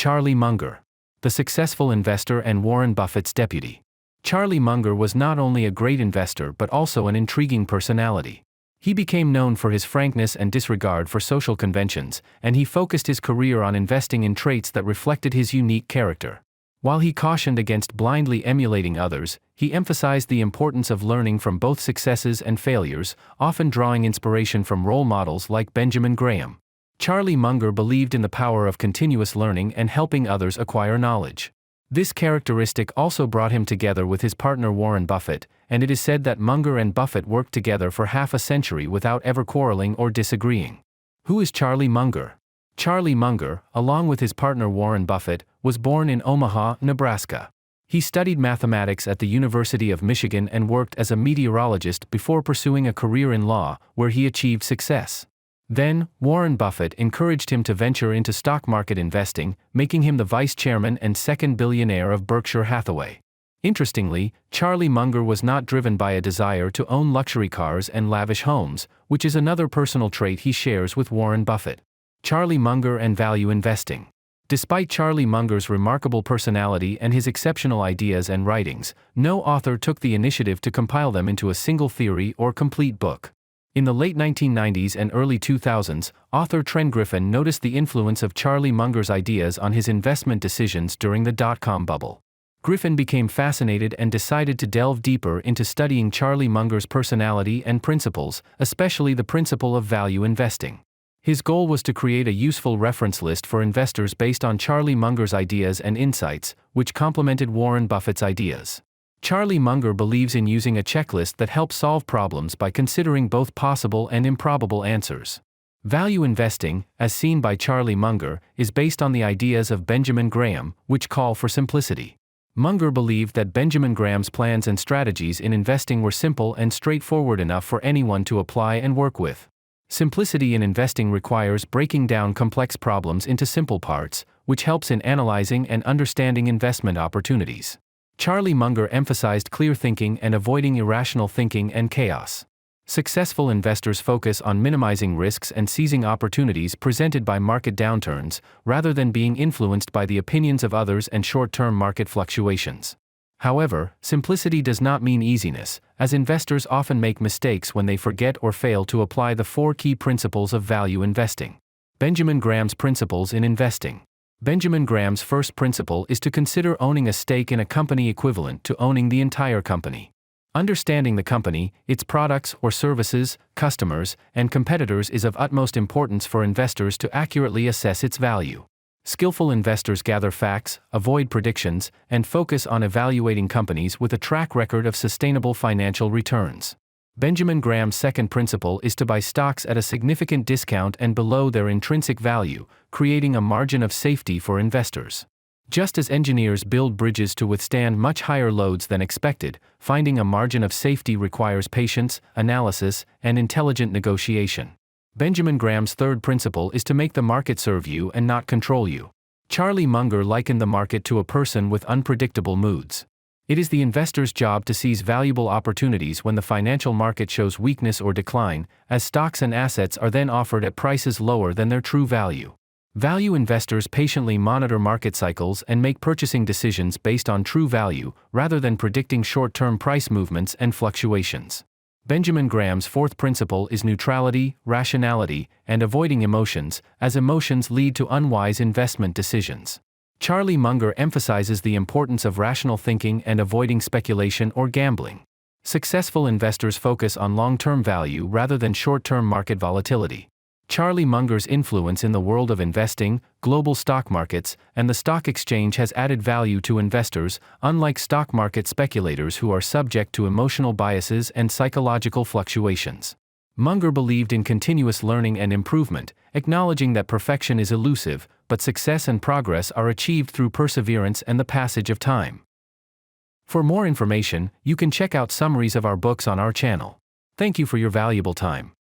Charlie Munger, the successful investor and Warren Buffett's deputy. Charlie Munger was not only a great investor but also an intriguing personality. He became known for his frankness and disregard for social conventions, and he focused his career on investing in traits that reflected his unique character. While he cautioned against blindly emulating others, he emphasized the importance of learning from both successes and failures, often drawing inspiration from role models like Benjamin Graham. Charlie Munger believed in the power of continuous learning and helping others acquire knowledge. This characteristic also brought him together with his partner Warren Buffett, and it is said that Munger and Buffett worked together for half a century without ever quarreling or disagreeing. Who is Charlie Munger? Charlie Munger, along with his partner Warren Buffett, was born in Omaha, Nebraska. He studied mathematics at the University of Michigan and worked as a meteorologist before pursuing a career in law, where he achieved success. Then, Warren Buffett encouraged him to venture into stock market investing, making him the vice chairman and second billionaire of Berkshire Hathaway. Interestingly, Charlie Munger was not driven by a desire to own luxury cars and lavish homes, which is another personal trait he shares with Warren Buffett. Charlie Munger and value investing. Despite Charlie Munger's remarkable personality and his exceptional ideas and writings, no author took the initiative to compile them into a single theory or complete book. In the late 1990s and early 2000s, author Trent Griffin noticed the influence of Charlie Munger's ideas on his investment decisions during the dot-com bubble. Griffin became fascinated and decided to delve deeper into studying Charlie Munger's personality and principles, especially the principle of value investing. His goal was to create a useful reference list for investors based on Charlie Munger's ideas and insights, which complemented Warren Buffett's ideas. Charlie Munger believes in using a checklist that helps solve problems by considering both possible and improbable answers. Value investing, as seen by Charlie Munger, is based on the ideas of Benjamin Graham, which call for simplicity. Munger believed that Benjamin Graham's plans and strategies in investing were simple and straightforward enough for anyone to apply and work with. Simplicity in investing requires breaking down complex problems into simple parts, which helps in analyzing and understanding investment opportunities. Charlie Munger emphasized clear thinking and avoiding irrational thinking and chaos. Successful investors focus on minimizing risks and seizing opportunities presented by market downturns, rather than being influenced by the opinions of others and short-term market fluctuations. However, simplicity does not mean easiness, as investors often make mistakes when they forget or fail to apply the 4 key principles of value investing. Benjamin Graham's principles in investing. Benjamin Graham's first principle is to consider owning a stake in a company equivalent to owning the entire company. Understanding the company, its products or services, customers, and competitors is of utmost importance for investors to accurately assess its value. Skillful investors gather facts, avoid predictions, and focus on evaluating companies with a track record of sustainable financial returns. Benjamin Graham's second principle is to buy stocks at a significant discount and below their intrinsic value, creating a margin of safety for investors. Just as engineers build bridges to withstand much higher loads than expected, finding a margin of safety requires patience, analysis, and intelligent negotiation. Benjamin Graham's third principle is to make the market serve you and not control you. Charlie Munger likened the market to a person with unpredictable moods. It is the investor's job to seize valuable opportunities when the financial market shows weakness or decline, as stocks and assets are then offered at prices lower than their true value. Value investors patiently monitor market cycles and make purchasing decisions based on true value, rather than predicting short-term price movements and fluctuations. Benjamin Graham's fourth principle is neutrality, rationality, and avoiding emotions, as emotions lead to unwise investment decisions. Charlie Munger emphasizes the importance of rational thinking and avoiding speculation or gambling. Successful investors focus on long-term value rather than short-term market volatility. Charlie Munger's influence in the world of investing, global stock markets, and the stock exchange has added value to investors, unlike stock market speculators who are subject to emotional biases and psychological fluctuations. Munger believed in continuous learning and improvement, acknowledging that perfection is elusive, but success and progress are achieved through perseverance and the passage of time. For more information, you can check out summaries of our books on our channel. Thank you for your valuable time.